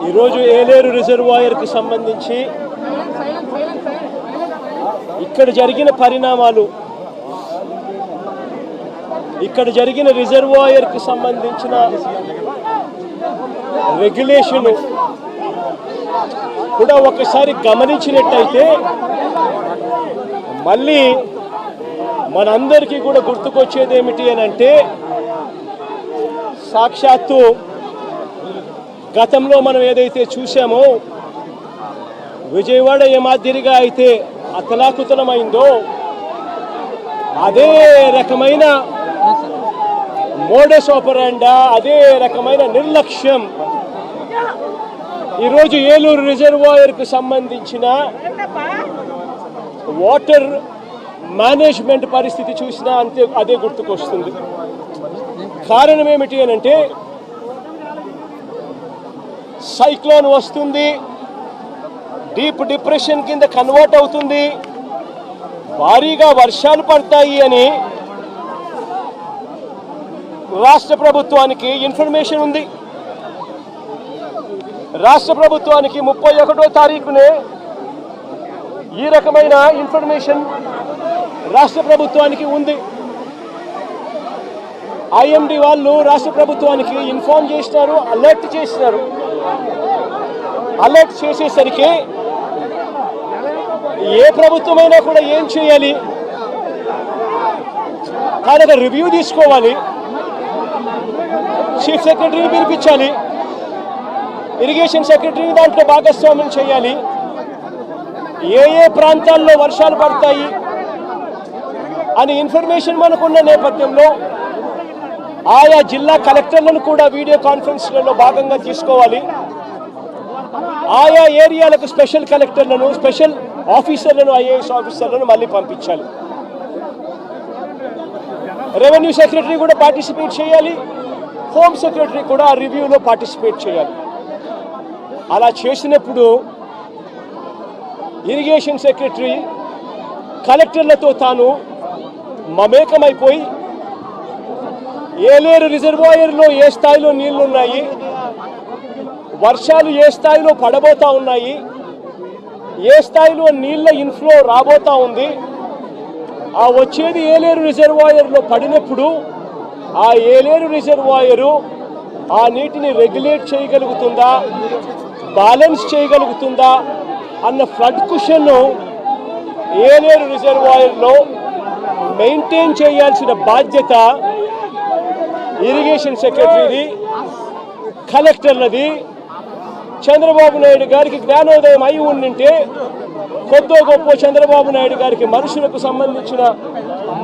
ఈరోజు ఏలేరు రిజర్వాయర్కి సంబంధించి ఇక్కడ జరిగిన పరిణామాలు, ఇక్కడ జరిగిన రిజర్వాయర్కి సంబంధించిన రెగ్యులేషన్ కూడా ఒకసారి గమనించినట్టయితే మళ్ళీ మనందరికీ కూడా గుర్తుకొచ్చేది ఏమిటి అని అంటే, సాక్షాత్తు గతంలో మనం ఏదైతే చూసామో విజయవాడ ఏ మాదిరిగా అయితే అతలాకుతలమైందో అదే రకమైన మోడస్ ఆపరాండా, అదే రకమైన నిర్లక్ష్యం ఈరోజు ఏలూరు రిజర్వాయర్కు సంబంధించిన వాటర్ మేనేజ్మెంట్ పరిస్థితి చూసినా అంతే అదే గుర్తుకొస్తుంది. కారణం ఏమిటి అని అంటే, సైక్లోన్ వస్తుంది, డీప్ డిప్రెషన్ కింద కన్వర్ట్ అవుతుంది, భారీగా వర్షాలు పడతాయి అని రాష్ట్ర ప్రభుత్వానికి ఇన్ఫర్మేషన్ ఉంది. రాష్ట్ర ప్రభుత్వానికి 31వ తారీఖునే ఈ రకమైన ఇన్ఫర్మేషన్ రాష్ట్ర ప్రభుత్వానికి ఉంది. ఐఎండి వాళ్ళు రాష్ట్ర ప్రభుత్వానికి ఇన్ఫార్మ్ చేసినారు, అలర్ట్ చేసినారు. అలర్ట్ చేసేసరికి ఏ ప్రభుత్వమైనా కూడా ఏం చేయాలి, దాని రివ్యూ తీసుకోవాలి, చీఫ్ సెక్రటరీని పిలిపించాలి, ఇరిగేషన్ సెక్రటరీని దాంట్లో భాగస్వామ్యం చేయాలి, ఏ ప్రాంతాల్లో వర్షాలు పడతాయి అని ఇన్ఫర్మేషన్ మనకున్న నేపథ్యంలో ఆయా జిల్లా కలెక్టర్లను కూడా వీడియో కాన్ఫరెన్స్లలో భాగంగా తీసుకోవాలి. ఆయా ఏరియాలకు స్పెషల్ కలెక్టర్లను, స్పెషల్ ఆఫీసర్లను, ఐఏఎస్ ఆఫీసర్లను మళ్ళీ పంపించాలి. రెవెన్యూ సెక్రటరీ కూడా పార్టిసిపేట్ చేయాలి, హోమ్ సెక్రటరీ కూడా ఆ రివ్యూలో పార్టిసిపేట్ చేయాలి. అలా చేసినప్పుడు ఇరిగేషన్ సెక్రటరీ కలెక్టర్లతో తాను మమేకమైపోయి ఏలేరు రిజర్వాయర్లో ఏ స్థాయిలో నీళ్లున్నాయి, వర్షాలు ఏ స్థాయిలో పడబోతా ఉన్నాయి, ఏ స్థాయిలో నీళ్ల ఇన్ఫ్లో రాబోతా ఉంది, ఆ వచ్చేది ఏలేరు రిజర్వాయర్లో పడినప్పుడు ఆ ఏలేరు రిజర్వాయరు ఆ నీటిని రెగ్యులేట్ చేయగలుగుతుందా, బ్యాలెన్స్ చేయగలుగుతుందా అన్న ఫ్లడ్ కుషన్ను ఏలేరు రిజర్వాయర్లో మెయింటైన్ చేయాల్సిన బాధ్యత ఇరిగేషన్ సెక్రటరీది, కలెక్టర్లది. చంద్రబాబు నాయుడు గారికి జ్ఞానోదయం అయి ఉండింటే కొద్దో గొప్ప చంద్రబాబు నాయుడు గారికి మనుషులకు సంబంధించిన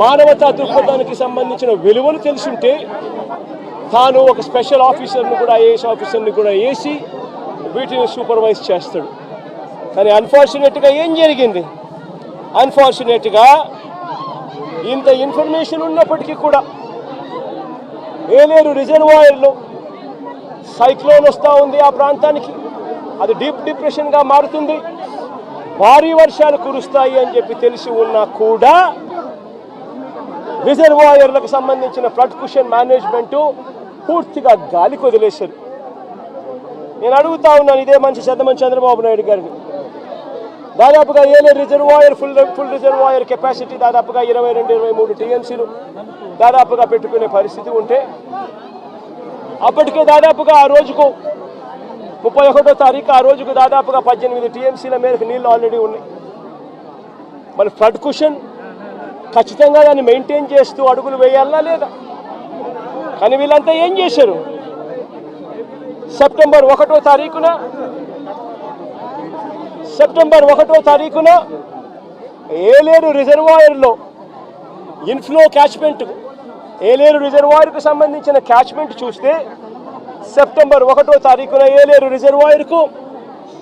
మానవతా దృక్పథానికి సంబంధించిన విలువలు తెలుసుంటే తాను ఒక స్పెషల్ ఆఫీసర్ని కూడా, ఐఏఎస్ ఆఫీసర్ని కూడా వేసి వీటిని సూపర్వైజ్ చేస్తాడు. కానీ అన్ఫార్చునేట్గా ఏం జరిగింది, అన్ఫార్చునేట్గా ఇంత ఇన్ఫర్మేషన్ ఉన్నప్పటికీ కూడా ఏలేరు రిజర్వాయర్లో సైక్లోన్ వస్తూ ఉంది, ఆ ప్రాంతానికి అది డీప్ డిప్రెషన్గా మారుతుంది, భారీ వర్షాలు కురుస్తాయి అని చెప్పి తెలిసి ఉన్నా కూడా రిజర్వాయర్లకు సంబంధించిన ఫ్లడ్ కుషన్ మేనేజ్మెంటు పూర్తిగా గాలికి వదిలేశారు. నేను అడుగుతా ఉన్నాను ఇదే మంచి చంద్రబాబు నాయుడు గారిని, దాదాపుగా Yeleru reservoir full reservoir capacity దాదాపుగా 22-23 టీఎంసీలు దాదాపుగా పెట్టుకునే పరిస్థితి ఉంటే అప్పటికే దాదాపుగా ఆ రోజుకు 31వ తారీఖు ఆ రోజుకు దాదాపుగా 18 టీఎంసీల మేరకు నీళ్ళు ఆల్రెడీ ఉన్నాయి. మరి ఫ్లడ్ కుషన్ ఖచ్చితంగా దాన్ని మెయింటైన్ చేస్తూ అడుగులు వేయాలా లేదా? కానీ వీళ్ళంతా ఏం చేశారు, సెప్టెంబర్ 1వ తారీఖున ఏలేరు రిజర్వాయర్లో ఇన్ఫ్లో క్యాచ్మెంట్, ఏలేరు రిజర్వాయర్కు సంబంధించిన క్యాచ్మెంట్ చూస్తే సెప్టెంబర్ 1వ తారీఖున ఏలేరు రిజర్వాయర్కు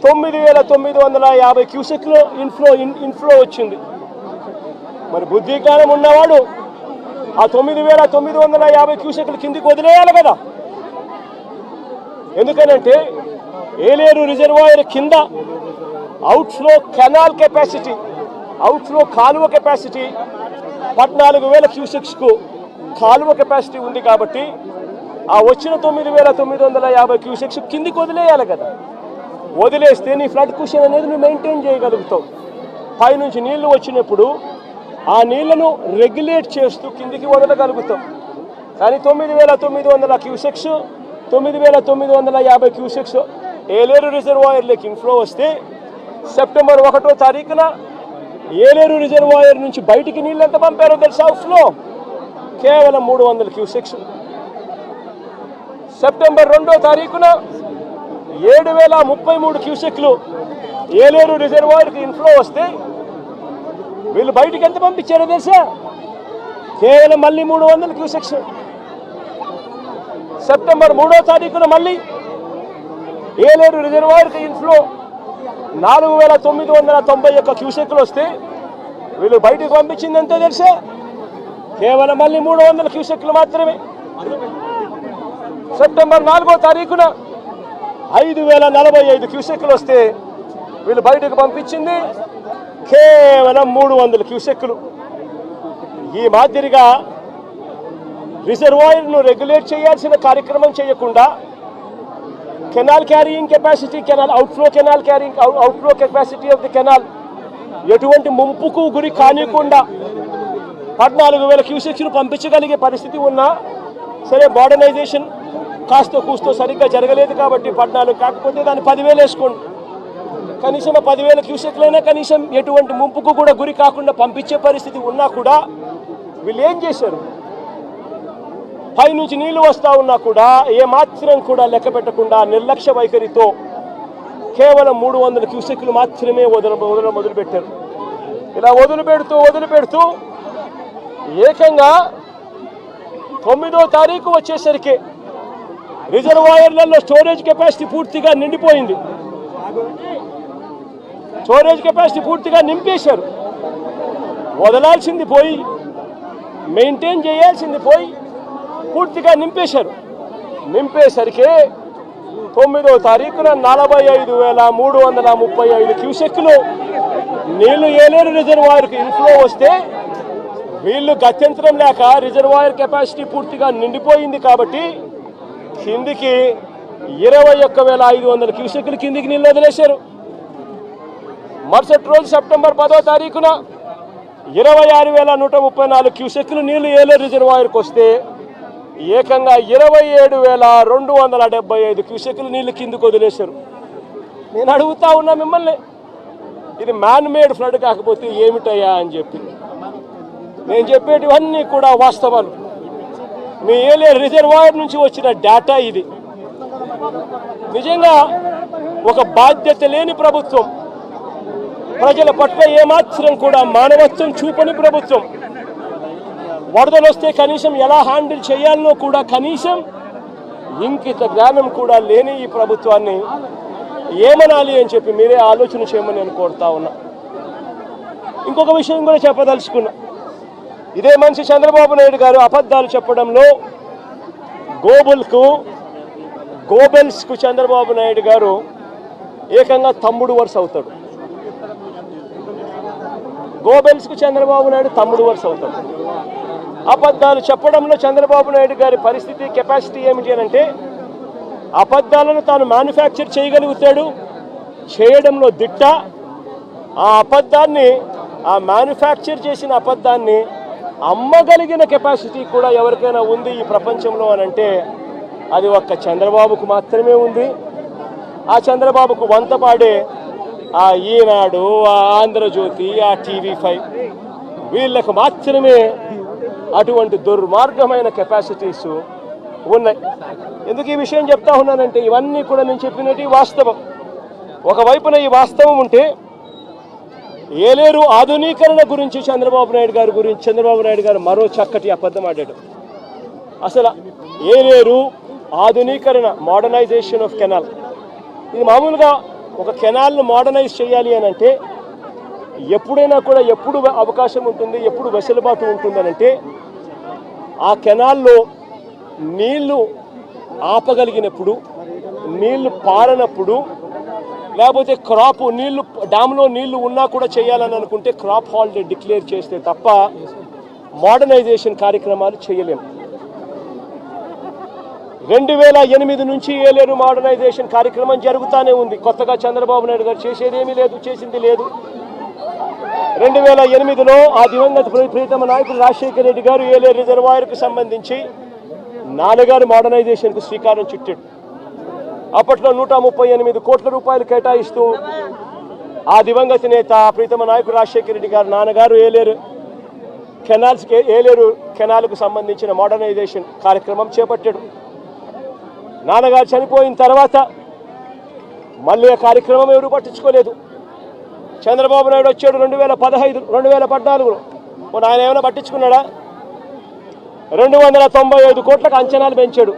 9,950 క్యూసెక్లో ఇన్ఫ్లో వచ్చింది. మరి బుద్ధి జ్ఞానం ఉన్నవాడు ఆ 9,950 క్యూసెక్లు కిందికి వదిలేయాలి కదా. ఎందుకనంటే ఏలేరు రిజర్వాయర్ కింద అవుట్ఫ్లో కెనాల్ కెపాసిటీ, అవుట్ఫ్లో కాలువ కెపాసిటీ 14,000 క్యూసెక్స్కు కాలువ కెపాసిటీ ఉంది కాబట్టి ఆ వచ్చిన 9,950 క్యూసెక్స్ కిందికి వదిలేయాలి కదా. వదిలేస్తే నీ ఫ్లడ్ కుషన్ అనేది నువ్వు మెయింటైన్ చేయగలుగుతావు. పైనుంచి నీళ్లు వచ్చినప్పుడు ఆ నీళ్లను రెగ్యులేట్ చేస్తూ కిందికి వదలగలుగుతాం. కానీ 9,900 క్యూసెక్స్ 9,950 క్యూసెక్స్ ఏలేరు రిజర్వాయర్లోకి ఇన్ఫ్లో వస్తే సెప్టెంబర్ 1వ తారీఖున ఏలేరు రిజర్వాయర్ నుంచి బయటికి నీళ్ళు ఎంత పంపారో తెలుసా? ఫ్లో కేవలం 300 క్యూసెక్స్. సెప్టెంబర్ 2వ తారీఖున 7,033 క్యూసెక్లు ఏలేరు రిజర్వాయర్కి ఇన్ఫ్లో వస్తే వీళ్ళు బయటికి ఎంత పంపించారో తెలుసా? కేవలం మళ్ళీ 300 క్యూసెక్స్. సెప్టెంబర్ 3వ తారీఖున మళ్ళీ ఏలేరు రిజర్వాయర్కి ఇన్ఫ్లో 4,991 క్యూసెక్లు వస్తే వీళ్ళు బయటకు పంపించింది ఎంతో తెలుసా? కేవలం మళ్ళీ 300 క్యూసెక్లు మాత్రమే. సెప్టెంబర్ 4వ తారీఖున 5,045 క్యూసెక్లు వస్తే వీళ్ళు బయటకు పంపించింది కేవలం 300 క్యూసెక్లు. ఈ మాదిరిగా రిజర్వాయర్ను రెగ్యులేట్ చేయాల్సిన కార్యక్రమం చేయకుండా canal carrying capacity, outflow capacity of the canal ఎటువంటి ముంపుకు గురి కానికుండా 14,000 క్యూసెక్స్ను పంపించగలిగే పరిస్థితి ఉన్నా సరే, మోడర్నైజేషన్ కాస్త కూస్తో సరిగ్గా జరగలేదు కాబట్టి 14 కాకపోతే దాన్ని 10,000 వేసుకోండి. కనీసం 10,000 క్యూసెక్లైనా కనీసం ఎటువంటి ముంపుకు కూడా గురి కాకుండా పంపించే పరిస్థితి ఉన్నా కూడా వీళ్ళు ఏం చేశారు? పైనుంచి నీళ్లు వస్తూ ఉన్నా కూడా ఏమాత్రం కూడా లెక్క పెట్టకుండా నిర్లక్ష్య వైఖరితో కేవలం 300 క్యూసెక్లు మాత్రమే మొదలుపెట్టారు. ఇలా వదిలిపెడుతూ ఏకంగా 9వ తారీఖు వచ్చేసరికి రిజర్వాయర్లలో స్టోరేజ్ కెపాసిటీ పూర్తిగా నిండిపోయింది. స్టోరేజ్ కెపాసిటీ పూర్తిగా నింపేశారు. వదలాల్సింది పోయి, మెయింటైన్ చేయాల్సింది పోయి పూర్తిగా నింపేశారు. నింపేసరికి 9వ తారీఖున 45,335 క్యూసెక్లు నీళ్లు ఏలేరు రిజర్వాయర్కి ఇన్ఫ్లో వస్తే వీళ్ళు గత్యంతరం లేక రిజర్వాయర్ కెపాసిటీ పూర్తిగా నిండిపోయింది కాబట్టి కిందికి 21,500 క్యూసెక్లు కిందికి నీళ్ళు వదిలేశారు. మరుసటి రోజు సెప్టెంబర్ 10వ తారీఖున 26,134 క్యూసెక్లు నీళ్లు ఏలేరు రిజర్వాయర్కి వస్తే ఏకంగా 27,275 క్యూసెక్లు నీళ్లు కిందికి వదిలేశారు. నేను అడుగుతా ఉన్నా మిమ్మల్ని, ఇది మ్యాన్ మేడ్ ఫ్లడ్ కాకపోతే ఏమిటయ్యా అని చెప్పి. నేను చెప్పేటివన్నీ కూడా వాస్తవాలు. మీ ఏలేరు రిజర్వాయర్ నుంచి వచ్చిన డేటా ఇది. నిజంగా ఒక బాధ్యత లేని ప్రభుత్వం, ప్రజల పట్ల ఏమాత్రం కూడా మానవత్వం చూపని ప్రభుత్వం, వరదలు వస్తే కనీసం ఎలా హ్యాండిల్ చేయాలనో కూడా కనీసం ఇంకిత జ్ఞానం కూడా లేని ఈ ప్రభుత్వాన్ని ఏమనాలి అని చెప్పి మీరే ఆలోచన చేయమని నేను కోరుతా ఉన్నా. ఇంకొక విషయం కూడా చెప్పదలుచుకున్నా. ఇదే మనిషి చంద్రబాబు నాయుడు గారు అబద్ధాలు చెప్పడంలో గోబెల్స్కు చంద్రబాబు నాయుడు గారు ఏకంగా తమ్ముడు వరుస అవుతాడు. గోబెల్స్కు చంద్రబాబు నాయుడు తమ్ముడు వరుస అవుతాడు. అబద్ధాలు చెప్పడంలో చంద్రబాబు నాయుడు గారి పరిస్థితి, కెపాసిటీ ఏమిటి అని అంటే అబద్ధాలను తాను మ్యానుఫ్యాక్చర్ చేయగలుగుతాడు, చేయడంలో దిట్ట. ఆ మ్యానుఫ్యాక్చర్ చేసిన అబద్ధాన్ని అమ్మగలిగిన కెపాసిటీ కూడా ఎవరికైనా ఉంది ఈ ప్రపంచంలో అని అంటే అది ఒక్క చంద్రబాబుకు మాత్రమే ఉంది. ఆ చంద్రబాబుకు వంత పాడే ఆ ఈనాడు, ఆ ఆంధ్రజ్యోతి, ఆ TV5 వీళ్ళకు మాత్రమే అటువంటి దుర్మార్గమైన కెపాసిటీస్ ఉన్నాయి. ఎందుకు ఈ విషయం చెప్తా ఉన్నానంటే ఇవన్నీ కూడా నేను చెప్పినట్టు వాస్తవం. ఒకవైపున ఈ వాస్తవం ఉంటే ఏలేరు ఆధునీకరణ గురించి చంద్రబాబు నాయుడు గారు మరో చక్కటి అబద్ధం ఆడాడు. అసలు ఏలేరు ఆధునీకరణ, మోడర్నైజేషన్ ఆఫ్ కెనాల్, ఇది మామూలుగా ఒక కెనాల్ను మోడర్నైజ్ చేయాలి అని అంటే ఎప్పుడైనా కూడా ఎప్పుడు అవకాశం ఉంటుంది, ఎప్పుడు వెసులుబాటు ఉంటుందనంటే ఆ కెనాల్లో నీళ్లు ఆపగలిగినప్పుడు, నీళ్లు పారనప్పుడు, లేకపోతే క్రాప్ నీళ్లు డ్యామ్లో నీళ్లు ఉన్నా కూడా చేయాలని అనుకుంటే క్రాప్ హాలిడే డిక్లేర్ చేస్తే తప్ప మోడర్నైజేషన్ కార్యక్రమాలు చేయలేము. 2008 నుంచి ఏలేరు మోడర్నైజేషన్ కార్యక్రమం జరుగుతూనే ఉంది. కొత్తగా చంద్రబాబు నాయుడు గారు చేసేదేమీ లేదు, చేసింది లేదు. 2008లో ఆ దివంగత ప్రీతమ నాయకుడు రాజశేఖర రెడ్డి గారు ఏలేరు రిజర్వాయర్కు సంబంధించి నాన్నగారు మోడర్నైజేషన్కు శ్రీకారం చుట్టాడు. అప్పట్లో 138 కోట్ల రూపాయలు కేటాయిస్తూ ఆ దివంగత నేత ప్రీతమ నాయకుడు రాజశేఖర రెడ్డి గారు నాన్నగారు ఏలేరు కెనాల్కు సంబంధించిన మోడర్నైజేషన్ కార్యక్రమం చేపట్టాడు. నాన్నగారు చనిపోయిన తర్వాత మళ్ళీ ఆ కార్యక్రమం ఎవరు పట్టించుకోలేదు. చంద్రబాబు నాయుడు వచ్చాడు 2014లో. ఆయన ఏమైనా పట్టించుకున్నాడా? 295 కోట్లకు అంచనాలు పెంచాడు.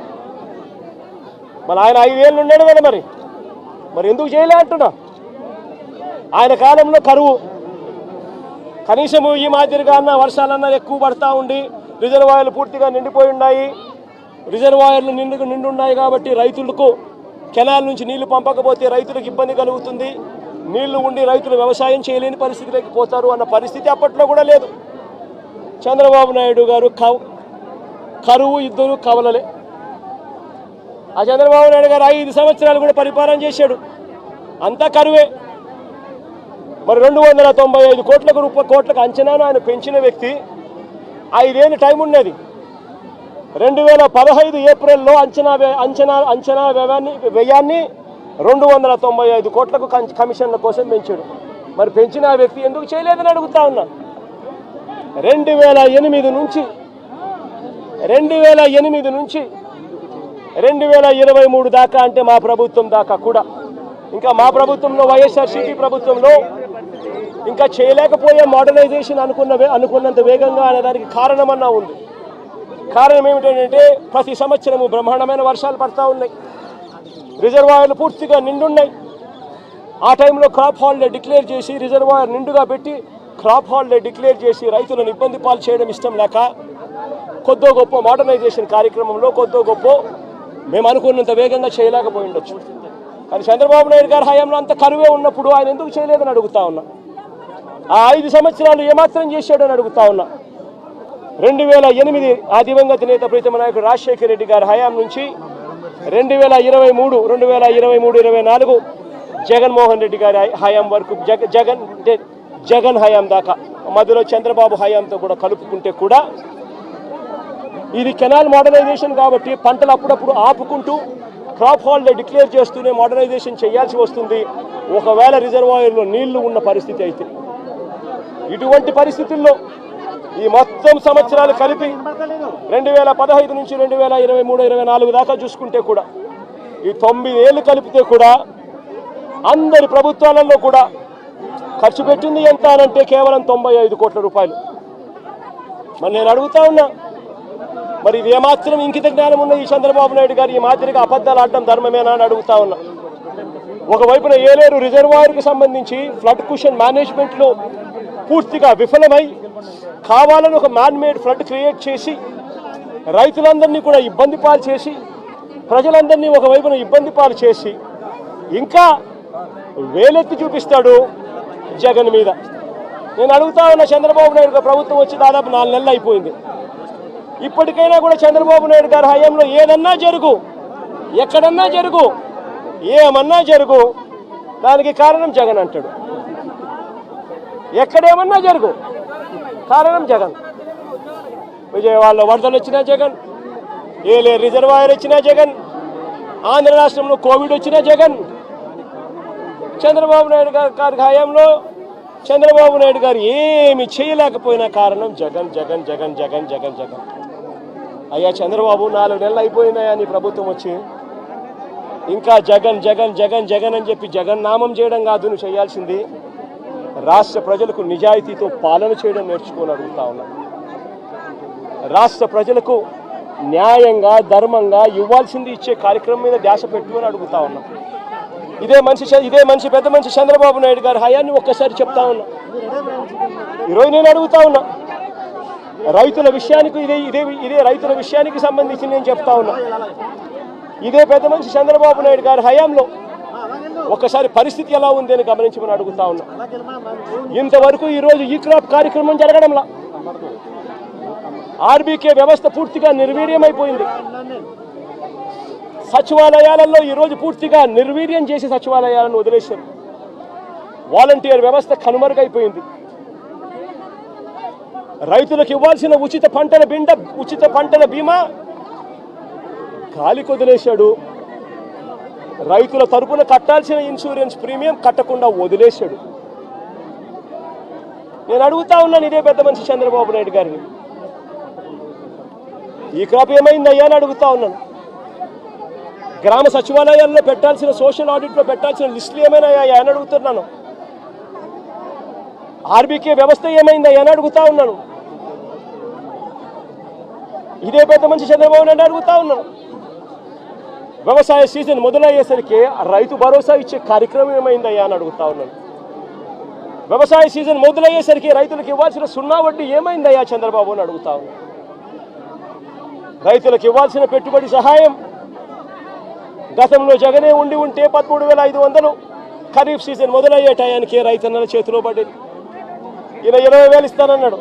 మరి ఆయన 5 ఏళ్ళు ఉన్నాడు కదా, మరి ఎందుకు చేయలే అంటున్నా. ఆయన కాలంలో కరువు, కనీసం ఈ మాదిరిగా అన్న వర్షాలన్నా ఎక్కువ పడతా ఉండి రిజర్వాయర్లు పూర్తిగా నిండిపోయి ఉన్నాయి. రిజర్వాయర్లు నిండున్నాయి కాబట్టి రైతులకు కెనాల్ నుంచి నీళ్లు పంపకపోతే రైతులకు ఇబ్బంది కలుగుతుంది. నీళ్లు ఉండి రైతులు వ్యవసాయం చేయలేని పరిస్థితిలోకి పోతారు అన్న పరిస్థితి అప్పట్లో కూడా లేదు. చంద్రబాబు నాయుడు గారు కరువు ఇద్దరు కవలలే. ఆ చంద్రబాబు నాయుడు గారు 5 సంవత్సరాలు కూడా పరిపాలన చేశాడు, అంతా కరువే. మరి 295 కోట్లకు అంచనాను ఆయన పెంచిన వ్యక్తి 5 ఏళ్ళు టైం ఉన్నది. 2015 ఏప్రిల్లో అంచనా వ్యయాన్ని 295 కోట్లకు కమిషన్ల కోసం పెంచాడు. మరి పెంచిన ఆ వ్యక్తి ఎందుకు చేయలేదని అడుగుతా ఉన్నా. 2008 నుంచి 2023 దాకా, అంటే మా ప్రభుత్వం దాకా కూడా, ఇంకా మా ప్రభుత్వంలో వైఎస్ఆర్సీపీ ప్రభుత్వంలో ఇంకా చేయలేకపోయే మోడర్నైజేషన్ అనుకున్నంత వేగంగా అనేదానికి కారణమన్నా ఉంది. కారణం ఏమిటంటే ప్రతి సంవత్సరము బ్రహ్మాండమైన వర్షాలు పడతా ఉన్నాయి, రిజర్వాయర్లు పూర్తిగా నిండున్నాయి. ఆ టైంలో క్రాప్ హాలిడే డిక్లేర్ చేసి రిజర్వాయర్ నిండుగా పెట్టి క్రాప్ హాలిడే డిక్లేర్ చేసి రైతులను ఇబ్బంది పాలు చేయడం ఇష్టం లేక కొద్దో గొప్ప మోడర్నైజేషన్ కార్యక్రమంలో మేము అనుకున్నంత వేగంగా చేయలేకపోయి ఉండొచ్చు. కానీ చంద్రబాబు నాయుడు గారి హయాంలో అంత కరువే ఉన్నప్పుడు ఆయన ఎందుకు చేయలేదని అడుగుతా ఉన్నా. ఆ 5 సంవత్సరాలు ఏమాత్రం చేశాడని అడుగుతా ఉన్నా. 2008 ఆ దివంగత నేత ప్రీతమ నాయకుడు రాజశేఖర రెడ్డి గారి హయాం నుంచి 2023-24 జగన్మోహన్ రెడ్డి గారి హయాం వరకు, జగన్ హయాం దాకా, మధ్యలో చంద్రబాబు హయాంతో కూడా కలుపుకుంటే కూడా ఇది కెనాల్ మోడర్నైజేషన్ కాబట్టి పంటలు అప్పుడప్పుడు ఆపుకుంటూ క్రాప్ హాలిడే డిక్లేర్ చేస్తూనే మోడర్నైజేషన్ చేయాల్సి వస్తుంది. ఒకవేళ రిజర్వాయర్లో నీళ్లు ఉన్న పరిస్థితి అయితే, ఇటువంటి పరిస్థితుల్లో ఈ మొత్తం సంవత్సరాలు కలిపి 2015 నుంచి 2023-24 దాకా చూసుకుంటే కూడా ఈ 9 ఏళ్ళు కలిపితే కూడా అందరి ప్రభుత్వాలలో కూడా ఖర్చు పెట్టింది ఎంత అనంటే కేవలం 95 కోట్ల రూపాయలు. మరి నేను అడుగుతా ఉన్నా, మరి ఇది ఏమాత్రం ఇంకిత జ్ఞానం ఉన్న ఈ చంద్రబాబు నాయుడు గారు ఈ మాదిరిగా అబద్ధాలు ఆడడం ధర్మమేనా అని అడుగుతా ఉన్నా. ఒకవైపున ఏలేరు రిజర్వాయర్కి సంబంధించి ఫ్లడ్ కుషన్ మేనేజ్మెంట్లో పూర్తిగా విఫలమై కావాలని ఒక మ్యాన్మేడ్ ఫ్లడ్ క్రియేట్ చేసి రైతులందరినీ కూడా ఇబ్బంది పాలు చేసి ప్రజలందరినీ ఒకవైపున ఇబ్బంది పాలు చేసి ఇంకా వేలెత్తి చూపిస్తాడు జగన్ మీద. నేను అడుగుతా ఉన్న, చంద్రబాబు నాయుడు గారు ప్రభుత్వం వచ్చి దాదాపు 4 నెలలు అయిపోయింది. ఇప్పటికైనా కూడా చంద్రబాబు నాయుడు గారి హయాంలో ఏదన్నా జరుగు, ఎక్కడన్నా జరుగు, ఏమన్నా జరుగు, దానికి కారణం జగన్ అంటాడు. ఎక్కడేమన్నా జరుగు, కారణం జగన్. విజయవాడలో వరదలు వచ్చినా జగన్, ఏలేరు రిజర్వాయర్ వచ్చినా జగన్, ఆంధ్ర రాష్ట్రంలో కోవిడ్ వచ్చినా జగన్. చంద్రబాబు నాయుడు గారి హయాంలో చంద్రబాబు నాయుడు గారు ఏమి చేయలేకపోయినా కారణం జగన్ జగన్ జగన్ జగన్ జగన్ జగన్. అయ్యా చంద్రబాబు, 4 నెలలు అయిపోయినాయా నీ ప్రభుత్వం వచ్చి? ఇంకా జగన్ జగన్ జగన్ జగన్ అని చెప్పి జగన్ నామం చేయడం కాదు నువ్వు చేయాల్సింది. రాష్ట్ర ప్రజలకు నిజాయితీతో పాలన చేయడం నేర్చుకొని అడుగుతా ఉన్నా. రాష్ట్ర ప్రజలకు న్యాయంగా ధర్మంగా ఇవ్వాల్సింది ఇచ్చే కార్యక్రమం మీద ధ్యాస పెట్టుకొని అడుగుతా ఉన్నా. ఇదే మనిషి పెద్ద మనిషి చంద్రబాబు నాయుడు గారి హయాన్ని ఒక్కసారి చెప్తా ఉన్నా. ఈరోజు నేను అడుగుతా ఉన్నా, రైతుల విషయానికి ఇదే రైతుల విషయానికి సంబంధించి నేను చెప్తా ఉన్నా. ఇదే పెద్ద మనిషి చంద్రబాబు నాయుడు గారి హయాంలో ఒక్కసారి పరిస్థితి ఎలా ఉంది అని గమనించమని అడుగుతా ఉన్నా. ఇంతవరకు ఈరోజు ఈ క్రాప్ కార్యక్రమం జరగడంలా ఆర్బీకే వ్యవస్థ పూర్తిగా నిర్వీర్యమైపోయింది. సచివాలయాలలో ఈరోజు పూర్తిగా నిర్వీర్యం చేసి సచివాలయాలను వదిలేశారు. వాలంటీర్ వ్యవస్థ కనుమరుగైపోయింది. రైతులకు ఇవ్వాల్సిన ఉచిత పంటల బీమా గాలికి వదిలేశాడు. రైతుల తరపున కట్టాల్సిన ఇన్సూరెన్స్ ప్రీమియం కట్టకుండా వదిలేశాడు. నేను అడుగుతా ఉన్నాను ఇదే పెద్ద మనిషి చంద్రబాబు నాయుడు గారిని, ఈ క్రాప్ ఏమైందయ్యా అని అడుగుతా ఉన్నాను. గ్రామ సచివాలయాల్లో పెట్టాల్సిన సోషల్ ఆడిట్లో పెట్టాల్సిన లిస్టులు ఏమైనాయా అని అడుగుతున్నాను. ఆర్బీకే వ్యవస్థ ఏమైందయ్యా అని అడుగుతా ఉన్నాను. ఇదే పెద్ద మనిషి చంద్రబాబు నాయుడు అడుగుతా ఉన్నాను. వ్యవసాయ సీజన్ మొదలయ్యేసరికి రైతు భరోసా ఇచ్చే కార్యక్రమం ఏమైందయ్యా అని అడుగుతా ఉన్నాను. వ్యవసాయ సీజన్ మొదలయ్యేసరికి రైతులకు ఇవ్వాల్సిన 0 వడ్డీ ఏమైందయ్యా చంద్రబాబు అని అడుగుతా ఉన్నాను. రైతులకు ఇవ్వాల్సిన పెట్టుబడి సహాయం గతంలో జగనే ఉంటే 13,500 ఖరీఫ్ సీజన్ మొదలయ్యే టయానికి రైతన్నల చేతిలో పడేది. ఈయన 20,000 ఇస్తానన్నాడు.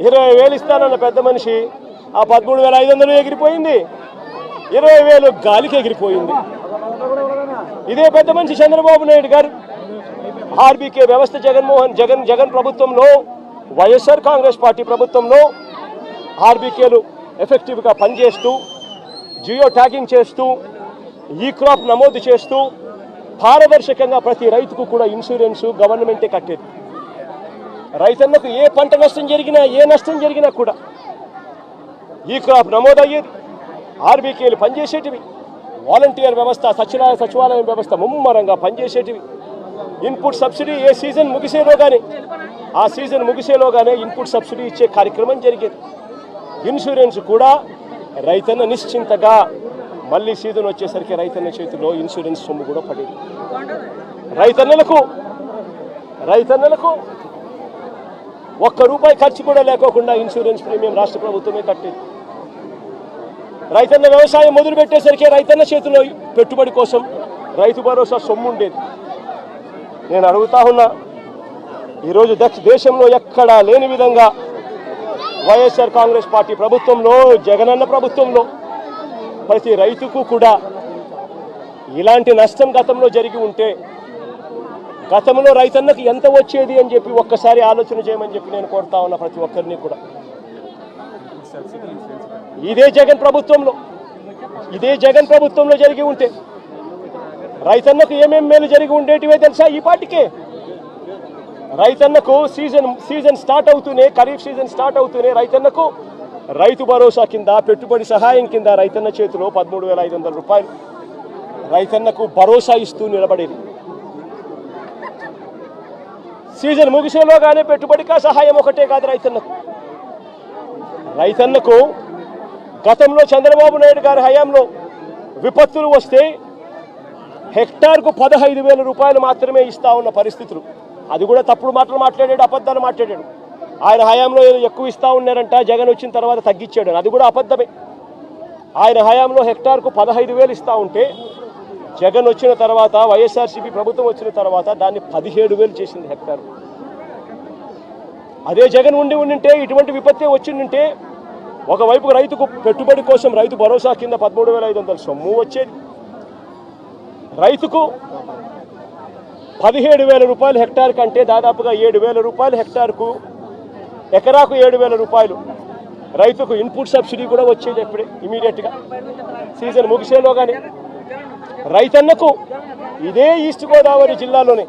20,000 ఇస్తానన్న పెద్ద మనిషి ఆ 13,500 ఎగిరిపోయింది, 20,000 గాలికి ఎగిరిపోయింది. ఇదే పెద్ద మనిషి చంద్రబాబు నాయుడు గారు ఆర్బీకే వ్యవస్థ జగన్ ప్రభుత్వంలో, వైఎస్ఆర్ కాంగ్రెస్ పార్టీ ప్రభుత్వంలో ఆర్బీకేలు ఎఫెక్టివ్గా పనిచేస్తూ, జియో ట్యాగింగ్ చేస్తూ, ఈ క్రాప్ నమోదు చేస్తూ పారదర్శకంగా ప్రతి రైతుకు కూడా ఇన్సూరెన్స్ గవర్నమెంటే కట్టేది. రైతన్నకు ఏ పంట నష్టం జరిగినా, ఏ నష్టం జరిగినా కూడా ఈ క్రాప్ నమోదయ్యేది. ఆర్బీకేలు పనిచేసేటివి. వాలంటీర్ వ్యవస్థ, సచివాలయం వ్యవస్థ ముమ్మరంగా పనిచేసేటివి. ఇన్పుట్ సబ్సిడీ ఏ సీజన్ ముగిసేలోగానే, ఆ సీజన్ ముగిసేలోగానే ఇన్పుట్ సబ్సిడీ ఇచ్చే కార్యక్రమం జరిగేది. ఇన్సూరెన్స్ కూడా రైతన్న నిశ్చింతగా మళ్ళీ సీజన్ వచ్చేసరికి రైతన్న చేతిలో ఇన్సూరెన్స్ సొమ్ము కూడా పడేది. రైతన్నలకు ₹1 ఖర్చు కూడా లేకోకుండా ఇన్సూరెన్స్ ప్రీమియం రాష్ట్ర ప్రభుత్వమే కట్టేది. రైతన్న వ్యవసాయం మొదలు పెట్టేసరికి రైతన్న చేతిలో పెట్టుబడి కోసం రైతు భరోసా సొమ్ము ఉండేది. నేను అడుగుతా ఉన్నా, ఈరోజు దేశంలో ఎక్కడా లేని విధంగా వైఎస్ఆర్ కాంగ్రెస్ పార్టీ ప్రభుత్వంలో, జగనన్న ప్రభుత్వంలో ప్రతి రైతుకు కూడా ఇలాంటి నష్టం గతంలో జరిగి ఉంటే గతంలో రైతన్నకు ఎంత వచ్చేది అని చెప్పి ఒక్కసారి ఆలోచన చేయమని చెప్పి నేను కోరుతా ఉన్నా ప్రతి ఒక్కరిని కూడా. ఇదే జగన్ ప్రభుత్వంలో జరిగి ఉంటే రైతన్నకు ఏమేం మేలు జరిగి ఉండేటివే తెలుసా? ఈ పాటికే రైతన్నకు సీజన్ స్టార్ట్ అవుతూనే, ఖరీఫ్ సీజన్ స్టార్ట్ అవుతూనే రైతన్నకు రైతు భరోసా కింద, పెట్టుబడి సహాయం కింద రైతన్న చేతిలో ₹13,500 రైతన్నకు భరోసా ఇస్తూ నిలబడేది. సీజన్ ముగిసేలోగానే పెట్టుబడి సహాయం ఒకటే కాదు రైతన్నకు గతంలో చంద్రబాబు నాయుడు గారి హయాంలో విపత్తులు వస్తే హెక్టార్కు ₹15,000 మాత్రమే ఇస్తా ఉన్న పరిస్థితులు. అది కూడా తప్పుడు మాటలు మాట్లాడాడు, అబద్ధాలు మాట్లాడాడు. ఆయన హయాంలో ఎక్కువ ఇస్తా ఉన్నారంట, జగన్ వచ్చిన తర్వాత తగ్గించాడు. అది కూడా అబద్ధమే. ఆయన హయాంలో హెక్టార్కు 15,000 ఇస్తా ఉంటే జగన్ వచ్చిన తర్వాత, వైఎస్ఆర్సీపీ ప్రభుత్వం వచ్చిన తర్వాత దాన్ని 17,000 చేసింది హెక్టార్. అదే జగన్ ఉంటే ఇటువంటి విపత్తే వచ్చిందంటే ఒకవైపు రైతుకు పెట్టుబడి కోసం రైతు భరోసా కింద 13,500 సొమ్ము వచ్చేది, రైతుకు ₹17,000 హెక్టార్ కంటే దాదాపుగా ₹7,000 హెక్టార్కు, ఎకరాకు ₹7,000 రైతుకు ఇన్పుట్ సబ్సిడీ కూడా వచ్చేది. ఎప్పుడే ఇమీడియట్గా సీజన్ ముగిసేలోగానే రైతన్నకు ఇదే ఈస్ట్ గోదావరి జిల్లాలోనే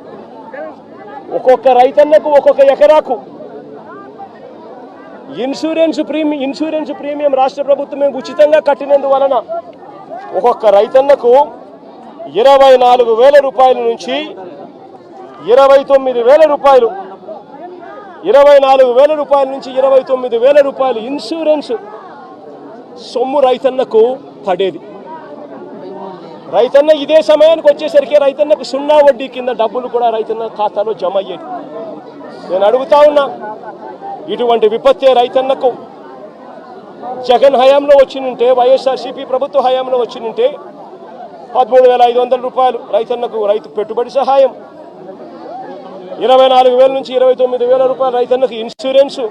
ఒక్కొక్క రైతన్నకు ఒక్కొక్క ఎకరాకు ఇన్సూరెన్స్ ప్రీమియం రాష్ట్ర ప్రభుత్వమే ఉచితంగా కట్టినందువలన ఒక్కొక్క రైతన్నకు ₹24,000 నుంచి ₹29,000, ₹24,000 నుంచి ₹29,000 ఇన్సూరెన్స్ సొమ్ము రైతన్నకు పడేది. రైతన్న ఇదే సమయానికి వచ్చేసరికి రైతన్నకు 0 వడ్డీ కింద డబ్బులు కూడా రైతన్న ఖాతాలో జమ అయ్యేది. నేను అడుగుతా ఉన్నా, ఇటువంటి విపత్తే రైతన్నకు జగన్ హయాంలో వచ్చినుంటే, వైఎస్ఆర్సీపీ ప్రభుత్వ హయాంలో వచ్చినుంటే ₹13,500 రైతన్నకు రైతు పెట్టుబడి సహాయం, ₹24,000 నుంచి ₹29,000 రైతన్నకు ఇన్సూరెన్సు,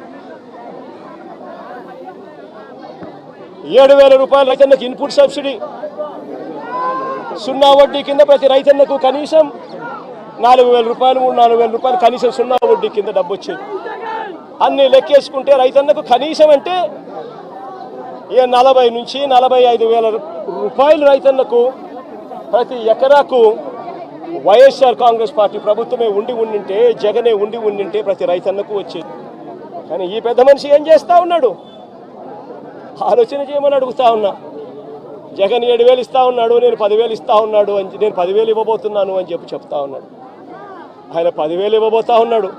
7,000 రూపాయలు రైతన్నకు ఇన్పుట్ సబ్సిడీ, 0 వడ్డీ కింద ప్రతి రైతన్నకు కనీసం 4,000 రూపాయలు 4,000 రూపాయలు కనీసం 0 వడ్డీ కింద డబ్బు వచ్చేది. అన్ని లెక్కేసుకుంటే రైతన్నకు కనీసం అంటే 40 నుంచి 45,000 రూపాయలు రైతన్నకు ప్రతి ఎకరాకు వైఎస్ఆర్ కాంగ్రెస్ పార్టీ ప్రభుత్వమే ఉండింటే, జగనే ఉండింటే ప్రతి రైతన్నకు వచ్చేది. కానీ ఈ పెద్ద మనిషి ఏం చేస్తా ఉన్నాడు? ఆలోచన చేయమని అడుగుతా ఉన్నా. జగన్ 7,000 ఇస్తా ఉన్నాడు, నేను 10,000 ఇస్తా ఉన్నాడు అని, నేను 10,000 ఇవ్వబోతున్నాను అని చెప్తా ఉన్నాడు. ఆయన 10,000 ఇవ్వబోతా ఉన్నాడు.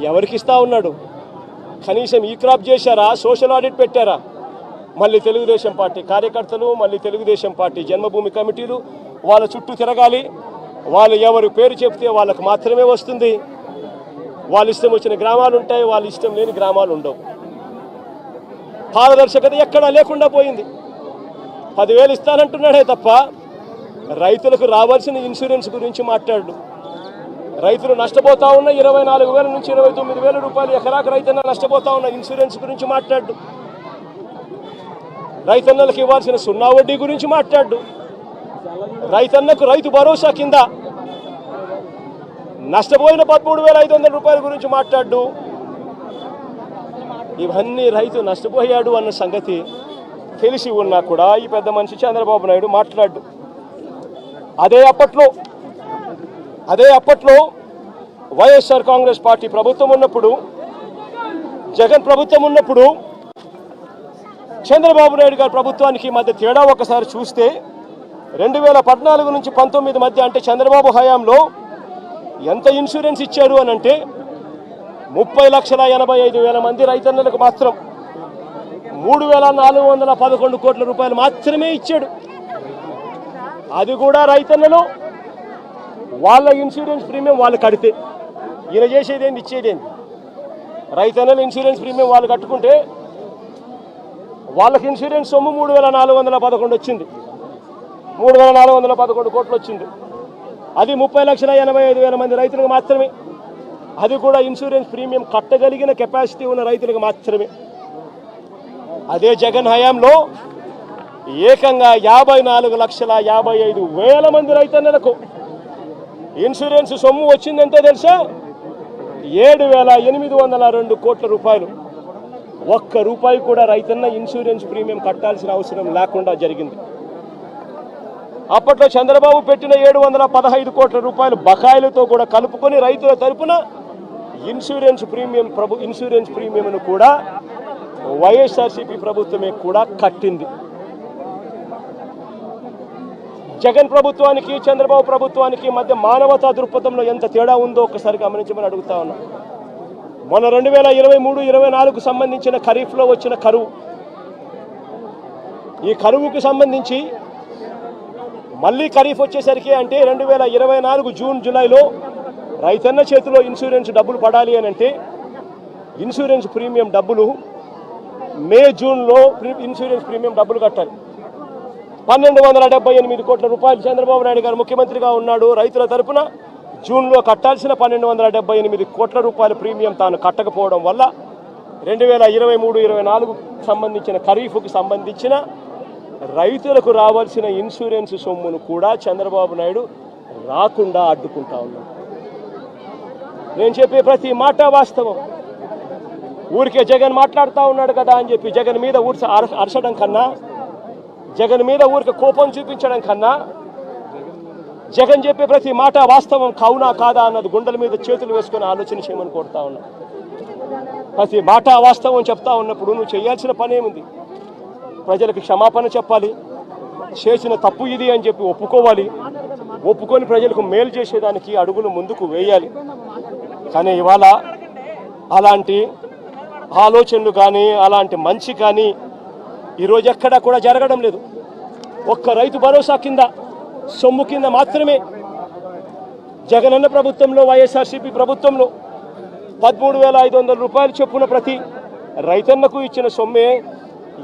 ఎవరికి ఇస్తా ఉన్నాడు? కనీసం ఈ క్రాప్ చేశారా? సోషల్ ఆడిట్ పెట్టారా? మళ్ళీ తెలుగుదేశం పార్టీ కార్యకర్తలు, మళ్ళీ తెలుగుదేశం పార్టీ జన్మభూమి కమిటీలు వాళ్ళ చుట్టూ తిరగాలి. వాళ్ళు ఎవరు పేరు చెప్తే వాళ్ళకు మాత్రమే వస్తుంది. వాళ్ళ ఇష్టం వచ్చిన గ్రామాలు ఉంటాయి, వాళ్ళ ఇష్టం లేని గ్రామాలు ఉండవు. పారదర్శకత ఎక్కడా లేకుండా పోయింది. 10,000 ఇస్తానంటున్నాడే తప్ప రైతులకు రావాల్సిన ఇన్సూరెన్స్ గురించి మాట్లాడు. రైతులు నష్టపోతా ఉన్న 24,000 నుంచి 29,000 రూపాయలు ఎకరాకు రైతన్న నష్టపోతా ఉన్న ఇన్సూరెన్స్ గురించి మాట్లాడు. రైతన్నలకు ఇవ్వాల్సిన 0 వడ్డీ గురించి మాట్లాడు. రైతన్నకు రైతు భరోసా కింద నష్టపోయిన 13,500 రూపాయల గురించి మాట్లాడు. ఇవన్నీ రైతు నష్టపోయాడు అన్న సంగతి తెలిసి ఉన్నా కూడా ఈ పెద్ద మనిషి చంద్రబాబు నాయుడు మాట్లాడు. అదే అప్పట్లో వైఎస్ఆర్ కాంగ్రెస్ పార్టీ ప్రభుత్వం ఉన్నప్పుడు, జగన్ ప్రభుత్వం ఉన్నప్పుడు, చంద్రబాబు నాయుడు గారి ప్రభుత్వానికి మధ్య తేడా ఒకసారి చూస్తే 2014 నుంచి 19 మధ్య అంటే చంద్రబాబు హయాంలో ఎంత ఇన్సూరెన్స్ ఇచ్చారు అని అంటే 30,85,000 మంది రైతన్నలకు మాత్రం 3,411 కోట్ల రూపాయలు మాత్రమే ఇచ్చాడు. అది కూడా రైతన్నలు వాళ్ళ ఇన్సూరెన్స్ ప్రీమియం వాళ్ళు కడితే, ఈయన చేసేదేంటి ఇచ్చేదేంటి? రైతన్నలు ఇన్సూరెన్స్ ప్రీమియం వాళ్ళు కట్టుకుంటే వాళ్ళకి ఇన్సూరెన్స్ సొమ్ము 3,411 వచ్చింది. 3,411 కోట్లు వచ్చింది. అది 30,85,000 మంది రైతులకు మాత్రమే. అది కూడా ఇన్సూరెన్స్ ప్రీమియం కట్టగలిగిన కెపాసిటీ ఉన్న రైతులకు మాత్రమే. అదే జగన్ హయాంలో ఏకంగా 54,55,000 మంది రైతన్నలకు ఇన్సూరెన్స్ సొమ్ము వచ్చిందంటే తెలుసా? 7,802 కోట్ల రూపాయలు. ఒక్క రూపాయి కూడా రైతన్న ఇన్సూరెన్స్ ప్రీమియం కట్టాల్సిన అవసరం లేకుండా జరిగింది. అప్పట్లో చంద్రబాబు పెట్టిన 715 కోట్ల రూపాయలు బకాయిలతో కూడా కలుపుకొని రైతుల తరపున ఇన్సూరెన్స్ ప్రీమియంను కూడా వైఎస్ఆర్సీపీ ప్రభుత్వమే కూడా కట్టింది. జగన్ ప్రభుత్వానికి చంద్రబాబు ప్రభుత్వానికి మధ్య మానవతా దృక్పథంలో ఎంత తేడా ఉందో ఒకసారి గమనించమని అడుగుతా ఉన్నా. మొన్న 2023-24 సంబంధించిన ఖరీఫ్లో వచ్చిన కరువు, ఈ కరువుకు సంబంధించి మళ్ళీ ఖరీఫ్ వచ్చేసరికి అంటే 2024 జూన్ జూలైలో రైతన్న చేతిలో ఇన్సూరెన్స్ డబ్బులు పడాలి అని అంటే ఇన్సూరెన్స్ ప్రీమియం డబ్బులు మే జూన్లో ఇన్సూరెన్స్ ప్రీమియం డబ్బులు కట్టాలి. 1,278 కోట్ల రూపాయలు చంద్రబాబు నాయుడు గారు ముఖ్యమంత్రిగా ఉన్నాడు. రైతుల తరపున జూన్లో కట్టాల్సిన 1,278 కోట్ల రూపాయల ప్రీమియం తాను కట్టకపోవడం వల్ల 2023-24 సంబంధించిన ఖరీఫ్కు సంబంధించిన రైతులకు రావాల్సిన ఇన్సూరెన్స్ సొమ్మును కూడా చంద్రబాబు నాయుడు రాకుండా అడ్డుకుంటా ఉన్నాడు. నేను చెప్పే ప్రతి మాట వాస్తవం. ఊరికే జగన్ మాట్లాడుతూ ఉన్నాడు కదా అని చెప్పి జగన్ మీద అరచడం కన్నా, జగన్ మీద ఊరికి కోపం చూపించడం కన్నా, జగన్ చెప్పే ప్రతి మాట వాస్తవం కావునా కాదా అన్నది గుండెల మీద చేతులు వేసుకొని ఆలోచన చేయమని కోరుతా ఉన్నా. ప్రతి మాట వాస్తవం చెప్తా ఉన్నప్పుడు నువ్వు చేయాల్సిన పని ఏముంది? ప్రజలకు క్షమాపణ చెప్పాలి. చేసిన తప్పు ఇది అని చెప్పి ఒప్పుకొని ప్రజలకు మేలు చేసేదానికి అడుగులు ముందుకు వేయాలి. కానీ ఇవాళ అలాంటి ఆలోచనలు కానీ అలాంటి మంచి కానీ ఈరోజు ఎక్కడా కూడా జరగడం లేదు. ఒక్క రైతు భరోసా కింద సొమ్ము కింద మాత్రమే జగనన్న ప్రభుత్వంలో, వైఎస్ఆర్సీపీ ప్రభుత్వంలో 13,500 రూపాయలు చొప్పున ప్రతి రైతన్నకు ఇచ్చిన సొమ్మే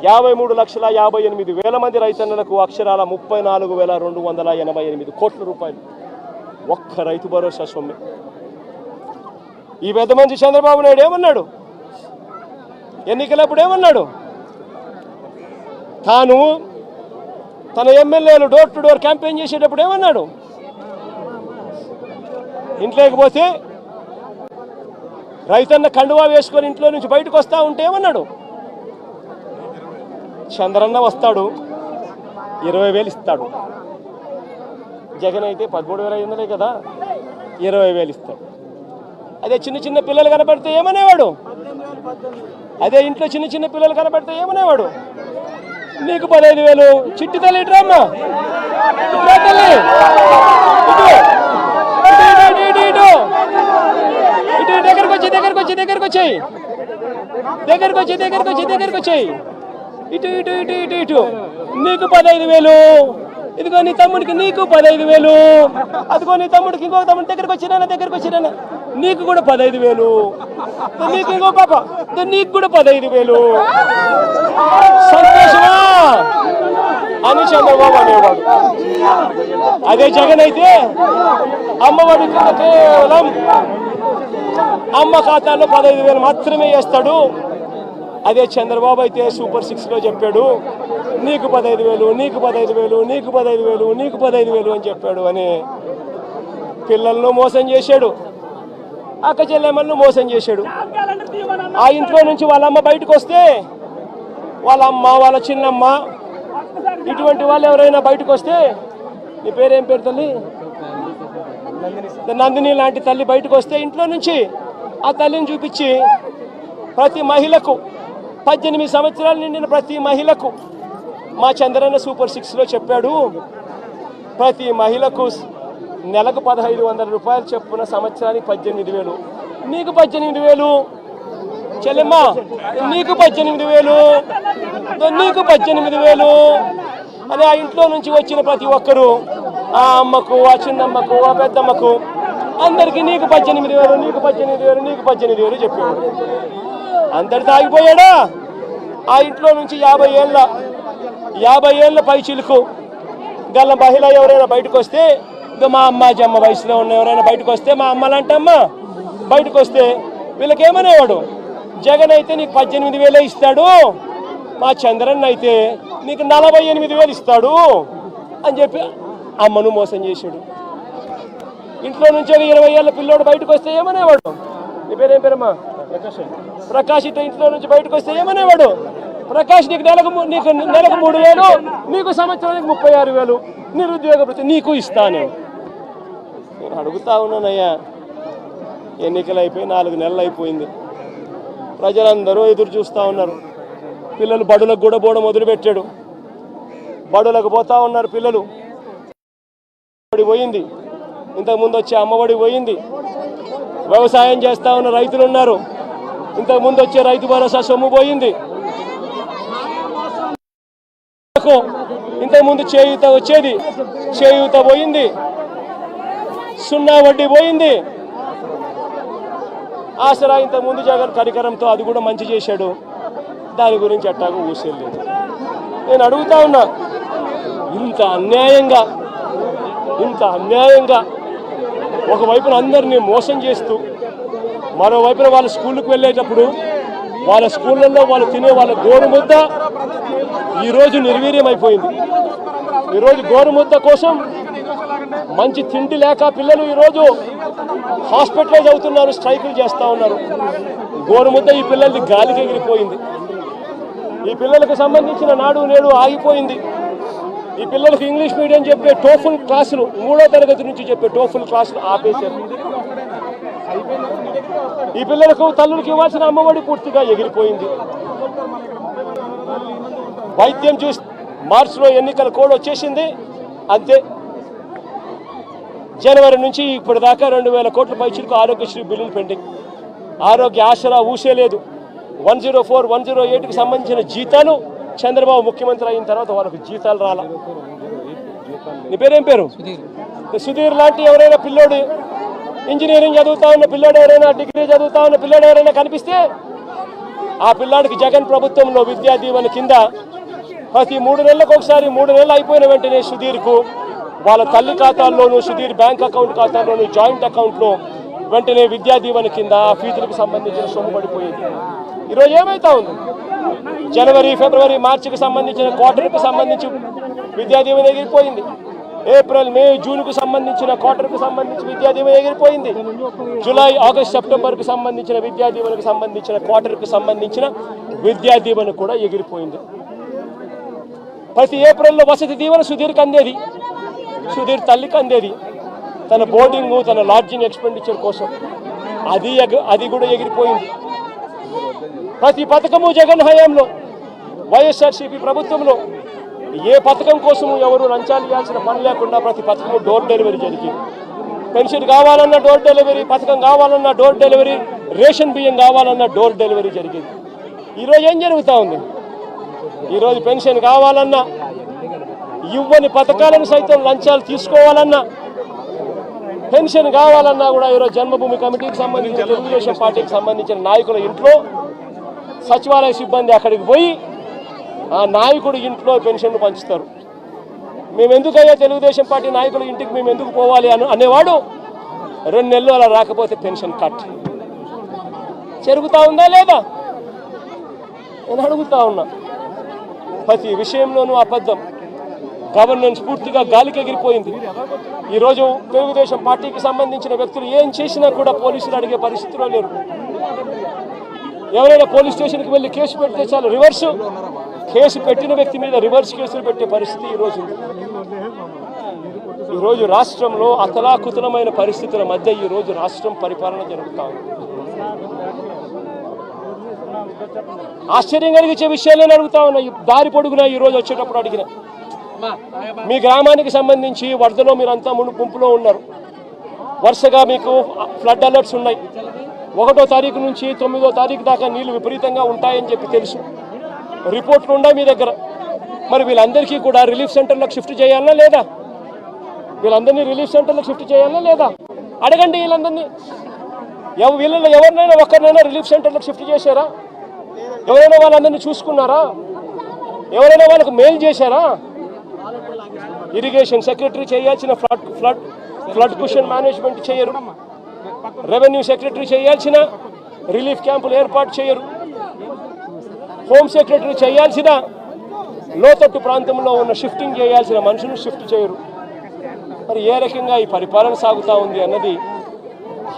53,58,000 మంది రైతన్నలకు అక్షరాల 34,288 కోట్ల రూపాయలు ఒక్క రైతు భరోసా సొమ్మే. ఈ పెద్ద మనిషి చంద్రబాబు నాయుడు ఏమన్నాడు? ఎన్నికలప్పుడు ఏమన్నాడు? తాను తన ఎమ్మెల్యేలు డోర్ టు డోర్ క్యాంపెయిన్ చేసేటప్పుడు ఏమన్నాడు? ఇంట్లోకి పోతే రైతన్న కండువా వేసుకొని ఇంట్లో నుంచి బయటకు వస్తా ఉంటే ఏమన్నాడు? చంద్రన్న వస్తాడు 20,000 ఇస్తాడు. జగన్ అయితే 13,500 కదా, 20,000 ఇస్తాడు. అదే చిన్న చిన్న పిల్లలు కనపడితే ఏమనేవాడు? అదే ఇంట్లో చిన్న చిన్న పిల్లలు కనపడితే ఏమనేవాడు? నీకు 15,000. చిట్టి తల్లి ఇట్రమ్మా, తల్లి ఇటు దగ్గరకు వచ్చాయి ఇటు ఇటు ఇటు ఇటు ఇటు నీకు 15,000. ఇదిగో నీ తమ్ముడికి నీకు 15,000. అదిగో నీ తమ్ముడికి ఇంకో తమ్ముడి దగ్గరకు వచ్చిరానా నీకు కూడా 15,000. నీకు ఇంకో పాప నీకు కూడా 15,000. సంతోషమా అని చంద్రబాబు అనేవాడు. అదే జగన్ అయితే అమ్మఒడి కింద కేవలం అమ్మ ఖాతాలో 15,000 మాత్రమే వేస్తాడు. అదే చంద్రబాబు అయితే సూపర్ 6లో చెప్పాడు నీకు 15,000, నీకు 15,000, నీకు 15,000, నీకు 15,000 అని చెప్పాడు. అని పిల్లలను మోసం చేశాడు, అక్క చెల్లెమ్మలను మోసం చేశాడు. ఆ ఇంట్లో నుంచి వాళ్ళ అమ్మ బయటకు వస్తే వాళ్ళ అమ్మ, వాళ్ళ చిన్నమ్మ, ఇటువంటి వాళ్ళు ఎవరైనా బయటకు వస్తే, నీ పేరేం పేరు తల్లి? నందిని లాంటి తల్లి బయటకు వస్తే ఇంట్లో నుంచి ఆ తల్లిని చూపించి ప్రతి మహిళకు 18 సంవత్సరాలు నిండిన ప్రతి మహిళకు మా చంద్రన్న సూపర్ 6లో చెప్పాడు ప్రతి మహిళకు నెలకు 1,500 రూపాయలు చెప్పున సంవత్సరానికి 18,000. నీకు 18,000 చెల్లెమ్మ, నీకు 18,000, నీకు 18,000 అని ఆ ఇంట్లో నుంచి వచ్చిన ప్రతి ఒక్కరూ ఆ అమ్మకు, ఆ చిన్నమ్మకు, ఆ పెద్దమ్మకు అందరికీ నీకు 18,000, నీకు 18,000, నీకు 18,000 చెప్పాడు. అందరితో ఆగిపోయాడా? ఆ ఇంట్లో నుంచి 50 ఏళ్ళ పై చిలుకు గల మహిళ ఎవరైనా బయటకు వస్తే, మా అమ్మ వయసులో ఉన్న ఎవరైనా బయటకు వస్తే, మా అమ్మలంటమ్మ బయటకు వస్తే వీళ్ళకేమనేవాడు? జగన్ అయితే నీకు 18,000 ఇస్తాడు, మా చంద్రన్ అయితే నీకు 48,000 ఇస్తాడు అని చెప్పి అమ్మను మోసం చేశాడు. ఇంట్లో నుంచి 20 ఏళ్ళ పిల్లోడు బయటకు వస్తే ఏమనేవాడు? నీ పేరేం పేరమ్మా? ప్రకాష్. ఇట్లా ఇంట్లో నుంచి బయటకు వస్తే ఏమనేవాడు? ప్రకాష్ నీకు నెలకు 3,000, నీకు సంవత్సరానికి 36,000 నిరుద్యోగ వృత్తి నీకు ఇస్తాను. నేను అడుగుతా ఉన్నానయ్యా, ఎన్నికలు అయిపోయి 4 నెలలు అయిపోయింది. ప్రజలందరూ ఎదురు చూస్తూ ఉన్నారు. పిల్లలు బడులకు కూడా పోవడం మొదలుపెట్టాడు. బడులకు పోతా ఉన్నారు పిల్లలు. బడి పోయింది, ఇంతకుముందు వచ్చే అమ్మఒడి పోయింది. వ్యవసాయం చేస్తూ ఉన్న రైతులు ఉన్నారు, ఇంతకుముందు వచ్చే రైతు భరోసా సొమ్ము పోయింది. ఇంతకుముందు చేయూత వచ్చేది, చేయూత పోయింది. 0 వడ్డీ పోయింది. ఆసరా ఇంతకుముందు జగన్ కరికరంతో అది కూడా మంచి చేశాడు. దాని గురించి అట్టాగా ఊసేయలేదు. నేను అడుగుతా ఉన్నా, ఇంత అన్యాయంగా ఒకవైపున అందరినీ మోసం చేస్తూ, మరోవైపున వాళ్ళ స్కూళ్ళకు వెళ్ళేటప్పుడు వాళ్ళ స్కూళ్ళల్లో వాళ్ళు తినే వాళ్ళ గోరుముద్ద ఈరోజు నిర్వీర్యం అయిపోయింది. ఈరోజు గోరుముద్ద కోసం మంచి తిండి లేక పిల్లలు ఈరోజు హాస్పిటలైజ్ అవుతున్నారు, స్ట్రైకులు చేస్తూ ఉన్నారు. గోరుముద్ద ఈ పిల్లలది గాలికి ఎగిరిపోయింది. ఈ పిల్లలకు సంబంధించిన నాడు నేడు ఆగిపోయింది. ఈ పిల్లలకు ఇంగ్లీష్ మీడియం చెప్పే టోఫుల్ క్లాసులు, 3వ తరగతి నుంచి చెప్పే టోఫుల్ క్లాసులు ఆపేశారు. ఈ పిల్లలకు తల్లులకు ఇవ్వాల్సిన అమ్మఒడి పూర్తిగా ఎగిరిపోయింది. వైద్యం చూసి మార్చిలో ఎన్నికల కోడ్ వచ్చేసింది, అంతే. జనవరి నుంచి ఇప్పటిదాకా 2,000 కోట్ల పైచిలకు ఆరోగ్యశ్రీ బిల్లులు పెండింగ్. ఆరోగ్య ఆసరా ఊసేలేదు. 104, 108కి సంబంధించిన జీతాలు చంద్రబాబు ముఖ్యమంత్రి అయిన తర్వాత వాళ్ళకు జీతాలు రాలా. నీ పేరేం పేరు? సుధీర్ లాంటి ఎవరైనా పిల్లోడు, ఇంజనీరింగ్ చదువుతా ఉన్న పిల్లోడు ఎవరైనా, డిగ్రీ చదువుతా ఉన్న పిల్లోడు ఎవరైనా కనిపిస్తే ఆ పిల్లాడికి జగన్ ప్రభుత్వంలో విద్యా దీవెన కింద ప్రతి 3 నెలలకు ఒకసారి, 3 నెలలు అయిపోయిన వెంటనే సుధీర్కు వాళ్ళ తల్లి ఖాతాల్లోనూ, సుధీర్ బ్యాంక్ అకౌంట్ ఖాతాల్లోనూ, జాయింట్ అకౌంట్లో వెంటనే విద్యా దీవెన కింద ఫీజులకు సంబంధించిన సొమ్ము పడిపోయేది. ఈరోజు ఏమైతా ఉంది? జనవరి, ఫిబ్రవరి, మార్చికి సంబంధించిన క్వార్టర్కి సంబంధించి విద్యా దీవెన ఎగిరిపోయింది. ఏప్రిల్, మే, జూన్కు సంబంధించిన క్వార్టర్కి సంబంధించి విద్యా దీవెన ఎగిరిపోయింది. జూలై, ఆగస్ట్, సెప్టెంబర్కి సంబంధించిన విద్యా దీవెనకు సంబంధించిన క్వార్టర్కి సంబంధించిన విద్యా దీవెన కూడా ఎగిరిపోయింది. ప్రతి ఏప్రిల్లో వసతి దీవెన సుధీర్కి అందేది, సుధీర్ తల్లికి అందేది తన బోర్డింగ్, తన లాడ్జింగ్ ఎక్స్పెండిచర్ కోసం. అది కూడా ఎగిరిపోయింది. ప్రతి పథకము జగన్ హయాంలో, వైఎస్ఆర్సీపీ ప్రభుత్వంలో ఏ పథకం కోసము ఎవరు లంచాలు ఇవ్వాల్సిన పని లేకుండా ప్రతి పథకము డోర్ డెలివరీ జరిగింది. పెన్షన్ కావాలన్నా డోర్ డెలివరీ, పథకం కావాలన్నా డోర్ డెలివరీ, రేషన్ బియ్యం కావాలన్నా డోర్ డెలివరీ జరిగింది. ఈరోజు ఏం జరుగుతూ ఉంది? ఈరోజు పెన్షన్ కావాలన్నా, ఇవ్వని పథకాలను సైతం లంచాలు తీసుకోవాలన్నా, పెన్షన్ కావాలన్నా కూడా ఈరోజు జన్మభూమి కమిటీకి సంబంధించిన, తెలుగుదేశం పార్టీకి సంబంధించిన నాయకుల ఇంట్లో సచివాలయ సిబ్బంది అక్కడికి పోయి ఆ నాయకుడు ఇంట్లో పెన్షన్ను పంచుతారు. మేము ఎందుకయ్యా తెలుగుదేశం పార్టీ నాయకుల ఇంటికి మేము ఎందుకు పోవాలి అనేవాడు 2 నెలలు అలా రాకపోతే పెన్షన్ కట్ జరుగుతూ ఉందా లేదా? నేను అడుగుతా ఉన్నా. ప్రతి విషయంలోనూ అబద్ధం. గవర్నెన్స్ పూర్తిగా గాలికి ఎగిరిపోయింది. ఈరోజు తెలుగుదేశం పార్టీకి సంబంధించిన వ్యక్తులు ఏం చేసినా కూడా పోలీసులు అడిగే పరిస్థితిలో లేరు. ఎవరైనా పోలీస్ స్టేషన్కి వెళ్ళి కేసు పెడితే చాలు, రివర్స్ కేసు పెట్టిన వ్యక్తి మీద రివర్స్ కేసులు పెట్టే పరిస్థితి ఈరోజు. ఈరోజు రాష్ట్రంలో అతలాకుతలమైన పరిస్థితుల మధ్య ఈరోజు రాష్ట్రం పరిపాలన జరుగుతూ ఉంది. ఆశ్చర్యం కలిగించే విషయాలను అడుగుతా ఉన్నా. దారి పొడుగున ఈరోజు వచ్చేటప్పుడు అడిగిన, మీ గ్రామానికి సంబంధించి వరదలో మీరంతా ముంపులో ఉన్నారు. వరుసగా మీకు ఫ్లడ్ అలర్ట్స్ ఉన్నాయి. 1వ తారీఖు నుంచి 9వ తారీఖు దాకా నీళ్లు విపరీతంగా ఉంటాయని చెప్పి తెలుసు. రిపోర్ట్లు ఉన్నాయి మీ దగ్గర. మరి వీళ్ళందరికీ కూడా రిలీఫ్ సెంటర్లకు షిఫ్ట్ చేయాలా లేదా? వీళ్ళందరినీ రిలీఫ్ సెంటర్లకు షిఫ్ట్ చేయాలా లేదా? అడగండి వీళ్ళందరినీ. వీళ్ళలో ఎవరినైనా ఒక్కరినైనా రిలీఫ్ సెంటర్లకు షిఫ్ట్ చేశారా? ఎవరైనా వాళ్ళందరినీ చూసుకున్నారా? ఎవరైనా వాళ్ళకు మెయిల్ చేశారా? ఇరిగేషన్ సెక్రటరీ చేయాల్సిన ఫ్లడ్ కుషన్ మేనేజ్మెంట్ చేయరు. రెవెన్యూ సెక్రటరీ చేయాల్సిన రిలీఫ్ క్యాంపులు ఏర్పాటు చేయరు. హోమ్ సెక్రటరీ చేయాల్సిన లోతట్టు ప్రాంతంలో ఉన్న షిఫ్టింగ్ చేయాల్సిన మనుషులు షిఫ్ట్ చేయరు. మరి ఏ రకంగా ఈ పరిపాలన సాగుతూ ఉంది అన్నది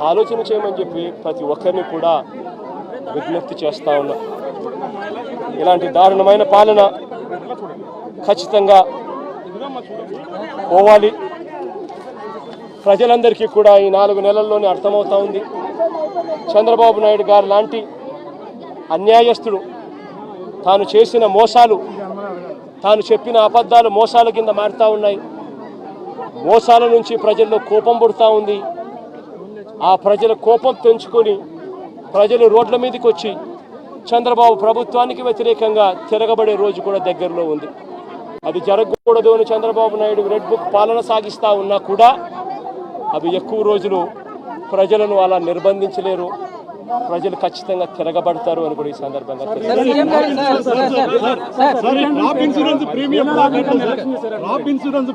ఆలోచన చేయమని చెప్పి ప్రతి ఒక్కరిని కూడా విజ్ఞప్తి చేస్తూ ఉన్నా. ఇలాంటి దారుణమైన పాలన ఖచ్చితంగా పోవాలి. ప్రజలందరికీ కూడా ఈ 4 నెలల్లోనే అర్థమవుతా ఉంది. చంద్రబాబు నాయుడు గారు లాంటి అన్యాయస్తుడు తాను చేసిన మోసాలు, తాను చెప్పిన అబద్ధాలు మోసాల కింద మారుతూ ఉన్నాయి. మోసాల నుంచి ప్రజల్లో కోపం పుడుతూ ఉంది. ఆ ప్రజల కోపం తెంచుకొని ప్రజలు రోడ్ల మీదకి వచ్చి చంద్రబాబు ప్రభుత్వానికి వ్యతిరేకంగా తిరగబడే రోజు కూడా దగ్గరలో ఉంది. అది జరగకూడదు అని చంద్రబాబు నాయుడు రెడ్ బుక్ పాలన సాగిస్తూ ఉన్నా కూడా అవి ఎక్కువ రోజులు ప్రజలను అలా నిర్బంధించలేరు. ప్రజలు ఖచ్చితంగా తిరగబడతారు అని కూడా ఈ సందర్భంగా క్రాప్ ఇన్సూరెన్స్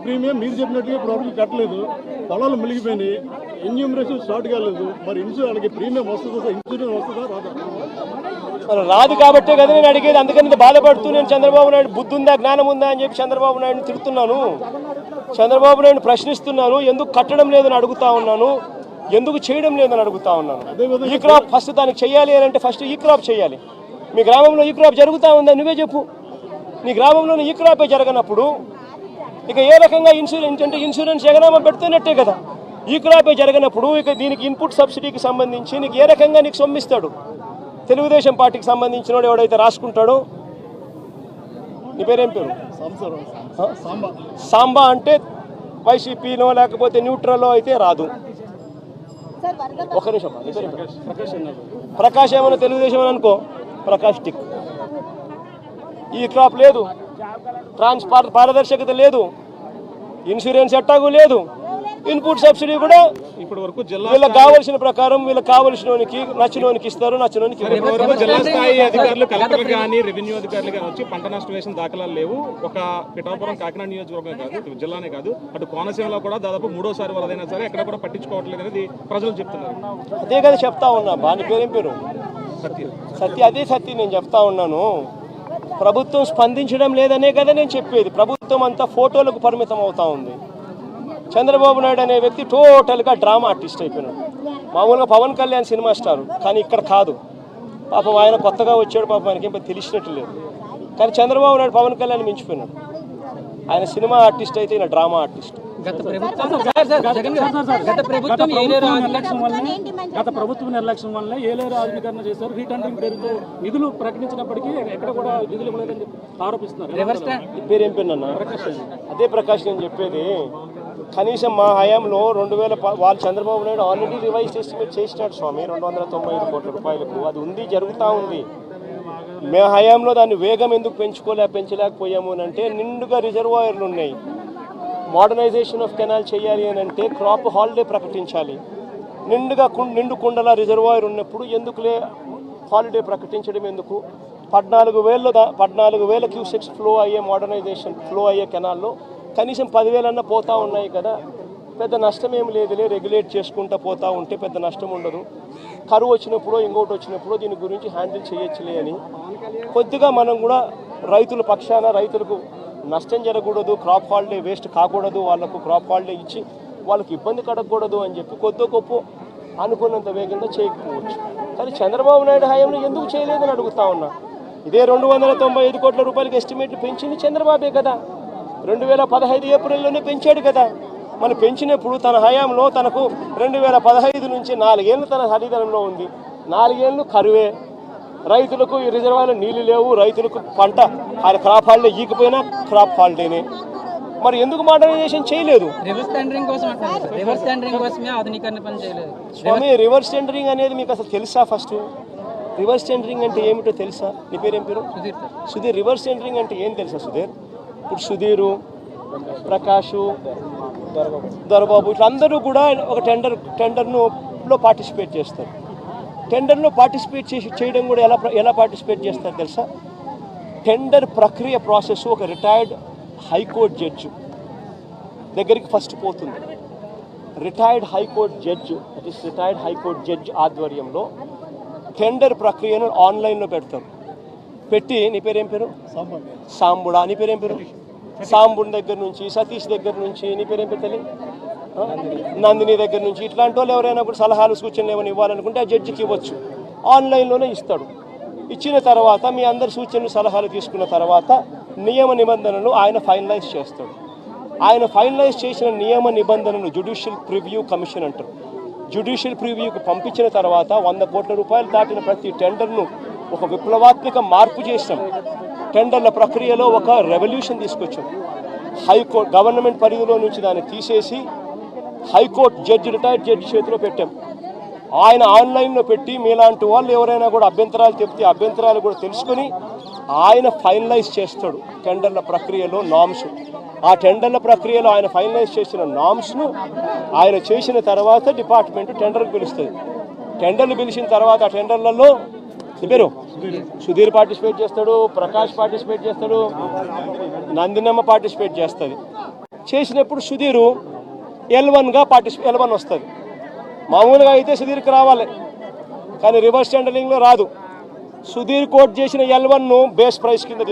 ప్రీమియం మీరు చెప్పినట్టుగా ప్రాబ్లం కట్టలేదు, పొలాలు మిలిగిపోయినాయి, ఎన్యూమరేషన్ స్టార్ట్ కాలేదు. మరి వాళ్ళకి ప్రీమియం వస్తుందా? ఇన్సూరెన్స్ వస్తుందా రాదా? రాదు కాబట్టే కదా నేను అడిగేది. అందుకని బాధపడుతూ నేను చంద్రబాబు నాయుడు బుద్ధి ఉందా, జ్ఞానం ఉందా అని చెప్పి చంద్రబాబు నాయుడుని తిడుతున్నాను. చంద్రబాబు నాయుడు ప్రశ్నిస్తున్నాను. ఎందుకు కట్టడం లేదని అడుగుతా ఉన్నాను, ఎందుకు చేయడం లేదని అడుగుతా ఉన్నాను. ఈ క్రాప్ ఫస్ట్ దానికి చేయాలి అని అంటే ఫస్ట్ ఈ క్రాప్ చేయాలి. మీ గ్రామంలో ఈ క్రాప్ జరుగుతూ ఉందా నువ్వే చెప్పు. నీ గ్రామంలో ఈ క్రాపే జరగనప్పుడు ఇక ఏ రకంగా ఇన్సూరెన్స్ అంటే ఇన్సూరెన్స్ ఎగనామా పెడుతున్నట్టే కదా. ఈ క్రాపే జరగనప్పుడు ఇక దీనికి ఇన్పుట్ సబ్సిడీకి సంబంధించి నీకు ఏ రకంగా నీకు సొమ్మిస్తాడు? తెలుగుదేశం పార్టీకి సంబంధించిన వాడు ఎవడైతే రాసుకుంటాడో, నీ పేరేం పేరు? సాంబా అంటే వైసీపీనో లేకపోతే న్యూట్రల్లో అయితే రాదు. ఒక నిమిషం. ప్రకాష్ ఏమన్నా తెలుగుదేశం అని అనుకో, ప్రకాష్ టిక్. ఈ క్రాప్ లేదు, పారదర్శకత లేదు, ఇన్సూరెన్స్ ఎట్టాగు లేదు, ఇన్పుట్ సబ్సిడీ కూడా ఇప్పటి వరకు వీళ్ళకి కావాల్సిన ప్రకారం వీళ్ళకి కావాల్సినోనికి నచ్చినోనికి ఇస్తారు, నచ్చినోనికి జిల్లా స్థాయి అధికారులు కలెక్టర్ కానీ రెవెన్యూ అధికారులు కానీ వచ్చి పంట నష్టం వేసిన దాఖలాలు లేవు. ఒక పిఠాపురం కాకినాడ నియోజకవర్గం కాదు, జిల్లానే కాదు, అటు కోనసీమలో కూడా దాదాపు 3వ వరదైనా సరే ఎక్కడ కూడా పట్టించుకోవట్లేదు అనేది ప్రజలు చెప్తున్నారు. అదే కదా చెప్తా ఉన్నా. బాని పేరేం పేరు? సత్య. అదే సత్య నేను చెప్తా ఉన్నాను. ప్రభుత్వం స్పందించడం లేదనే కదా నేను చెప్పేది. ప్రభుత్వం అంతా ఫోటోలకు పరిమితం అవుతా ఉంది. చంద్రబాబు నాయుడు అనే వ్యక్తి టోటల్గా డ్రామా ఆర్టిస్ట్ అయిపోయినాడు. మామూలుగా పవన్ కళ్యాణ్ సినిమా స్టారు, కానీ ఇక్కడ కాదు. పాపం ఆయన కొత్తగా వచ్చాడు, పాపం ఆయనకి ఏం తెలిసినట్టు లేదు. కానీ చంద్రబాబు నాయుడు పవన్ కళ్యాణ్ మించిపోయినాడు. ఆయన సినిమా ఆర్టిస్ట్ అయితే ఈయన డ్రామా ఆర్టిస్ట్. గత ప్రభుత్వ నిర్లక్ష్యం వల్ల ఏలేరు ఆధునీకరణ చేశారు. రీటెండరింగ్ పేరుతో నిధులు ప్రకటించినప్పటికీ ఎక్కడ కూడా నిధులు ఇవ్వలేదని ఆరోపిస్తున్నారు. పేరేం పేరున్నా? అదే ప్రకాష్ నేను చెప్పేది. కనీసం మా హయాంలో 2000 వాళ్ళు Chandrababu Naidu already revise estimate చేసినాడు స్వామి 295 కోట్ల రూపాయలకు. అది ఉంది, జరుగుతూ ఉంది. మే హయాంలో దాన్ని వేగం ఎందుకు పెంచలేకపోయాము అని అంటే నిండుగా రిజర్వాయర్లు ఉన్నాయి. మోడర్నైజేషన్ ఆఫ్ కెనాల్ చేయాలి అని అంటే క్రాప్ హాలిడే ప్రకటించాలి. నిండుగా నిండు కుండల రిజర్వాయర్ ఉన్నప్పుడు ఎందుకులే హాలిడే ప్రకటించడం ఎందుకు? 14,000 క్యూసెక్స్ ఫ్లో అయ్యే మోడర్నైజేషన్ ఫ్లో అయ్యే కెనాల్లో కనీసం 10,000 పోతా ఉన్నాయి కదా. పెద్ద నష్టం ఏమి లేదులే, రెగ్యులేట్ చేసుకుంటూ పోతూ ఉంటే పెద్ద నష్టం ఉండదు. కరువు వచ్చినప్పుడు ఇంకోటి వచ్చినప్పుడు దీని గురించి హ్యాండిల్ చేయొచ్చులే అని కొద్దిగా మనం కూడా రైతుల పక్షాన రైతులకు నష్టం జరగకూడదు, క్రాప్ హాలిడే వేస్ట్ కాకూడదు, వాళ్ళకు క్రాప్ హాలిడే ఇచ్చి వాళ్ళకి ఇబ్బంది కడగకూడదు అని చెప్పి కొద్ది గొప్ప అనుకున్నంత వేగంగా చేయకపోవచ్చు. కానీ చంద్రబాబు నాయుడు హయాంలో ఎందుకు చేయలేదని అడుగుతా ఉన్నా. ఇదే 295 కోట్ల రూపాయలకి ఎస్టిమేట్లు పెంచింది చంద్రబాబే కదా. 2015 ఏప్రిల్లోనే పెంచాడు కదా. మనం పెంచినప్పుడు తన హయాంలో తనకు 2015 నుంచి 4 ఏళ్ళు తన హరిధనంలో ఉంది. 4 ఏళ్ళు కరువే, రైతులకు ఈ రిజర్వాయర్లో నీళ్లు లేవు, రైతులకు పంట క్రాప్ హాలిడే ఈకపోయినా క్రాప్ హాలిడేనే. మరి ఎందుకు మోడర్నైజేషన్ చేయలేదు? స్వామి, రివర్స్ టెండరింగ్ అనేది మీకు అసలు తెలుసా? ఫస్ట్ రివర్స్ టెండరింగ్ అంటే ఏమిటో తెలుసా? నీ పేరేం పేరు? సుధీర్. రివర్స్ టెండరింగ్ అంటే ఏం తెలుసా సుధీర్? ఇప్పుడు సుధీరు, ప్రకాషు, దొరబాబు ఇట్లా అందరూ కూడా ఒక టెండర్లో పార్టిసిపేట్ చేస్తారు. టెండర్లో పార్టిసిపేట్ చేయడం కూడా ఎలా పార్టిసిపేట్ చేస్తారు తెలుసా? టెండర్ ప్రక్రియ ప్రాసెస్ ఒక రిటైర్డ్ హైకోర్టు జడ్జి దగ్గరికి ఫస్ట్ పోతుంది. రిటైర్డ్ హైకోర్టు జడ్జి ఆధ్వర్యంలో టెండర్ ప్రక్రియను ఆన్లైన్లో పెడతారు. పెట్టి, నీ పేరేం పేరు? సాంబుడా. నీ పేరేం పేరు? సాంబుడి దగ్గర నుంచి, సతీష్ దగ్గర నుంచి, నీ పేరేం పేరు తెలియదు, నందిని దగ్గర నుంచి ఇట్లాంటి వాళ్ళు ఎవరైనా కూడా సలహాలు సూచనలు ఏమైనా ఇవ్వాలనుకుంటే ఆ జడ్జికి ఇవ్వచ్చు. ఆన్లైన్లోనే ఇస్తాడు. ఇచ్చిన తర్వాత మీ అందరి సూచనలు సలహాలు తీసుకున్న తర్వాత నియమ నిబంధనలు ఆయన ఫైనలైజ్ చేస్తాడు. ఆయన ఫైనలైజ్ చేసిన నియమ నిబంధనలు జ్యుడిషియల్ ప్రివ్యూ కమిషన్ అంటారు. జ్యుడిషియల్ ప్రివ్యూకి పంపించిన తర్వాత 100 కోట్ల రూపాయలు దాటిన ప్రతి టెండర్ను ఒక విప్లవాత్మక మార్పు చేసాం. టెండర్ల ప్రక్రియలో ఒక రెవల్యూషన్ తీసుకొచ్చాం. హైకోర్టు గవర్నమెంట్ పరిధిలో నుంచి దాన్ని తీసేసి హైకోర్టు రిటైర్డ్ జడ్జి చేతిలో పెట్టాం. ఆయన ఆన్లైన్లో పెట్టి మీలాంటి వాళ్ళు ఎవరైనా కూడా అభ్యంతరాలు చెప్తే అభ్యంతరాలు కూడా తెలుసుకొని ఆయన ఫైనలైజ్ చేస్తాడు టెండర్ల ప్రక్రియలో నామ్స్. ఆ టెండర్ల ప్రక్రియలో ఆయన ఫైనలైజ్ చేసిన నామ్స్ను ఆయన చేసిన తర్వాత డిపార్ట్మెంట్ టెండర్కి పిలుస్తుంది. టెండర్లు పిలిచిన తర్వాత ఆ టెండర్లలో పేరు సుధీర్ పార్టిసిపేట్ చేస్తాడు, ప్రకాష్ పార్టిసిపేట్ చేస్తాడు, నందినమ్మ పార్టిసిపేట్ చేస్తుంది. చేసినప్పుడు సుధీరు L1 వస్తుంది. మామూలుగా అయితే సుధీర్కి రావాలి, కానీ రివర్స్ టెండరింగ్లో రాదు. సుధీర్ కోట్ చేసిన L1ను బేస్ ప్రైస్ కింద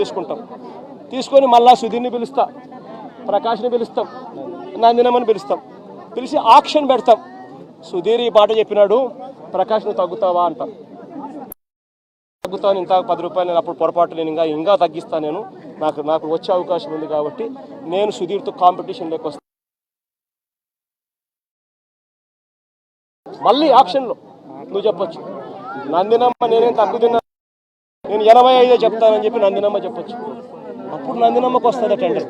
తీసుకొని మళ్ళా సుధీర్ని పిలుస్తా, ప్రకాష్ని పిలుస్తాం, నందినమ్మని పిలుస్తాం. పిలిచి ఆక్షన్ పెడతాం. సుధీర్ ఈ మాట చెప్పినాడు, ప్రకాష్ను తగ్గుతావా అంటాం. తగ్గుతాను, ఇంత 10 రూపాయలు, నేను అప్పుడు పొరపాటు, నేను ఇంకా తగ్గిస్తాను, నేను నాకు వచ్చే అవకాశం ఉంది కాబట్టి నేను సుధీర్తో కాంపిటీషన్లోకి వస్తాను. మళ్ళీ ఆప్షన్లో నువ్వు చెప్పొచ్చు, నందినమ్మ నేనేం తక్కువ తిన్నా, నేను 85 చెప్తానని చెప్పి నందినమ్మ చెప్పొచ్చు. అప్పుడు నందినమ్మకు వస్తుంది tender.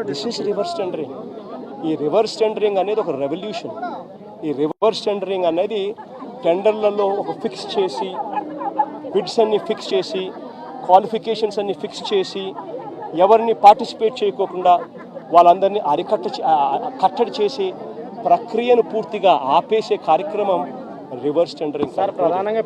This is reverse tendering. ఈ రివర్స్ టెండరింగ్ అనేది ఒక రెవల్యూషన్. ఈ రివర్స్ టెండరింగ్ అనేది టెండర్లలో ఒక ఫిక్స్ చేసి, బిడ్స్ అన్ని ఫిక్స్ చేసి, క్వాలిఫికేషన్స్ అన్ని ఫిక్స్ చేసి, ఎవరిని పార్టిసిపేట్ చేయకోకుండా వాళ్ళందరినీ కట్టడి చేసి ప్రక్రియను పూర్తిగా ఆపేసే కార్యక్రమం రివర్స్ టెండరింగ్. సార్, ప్రధానంగా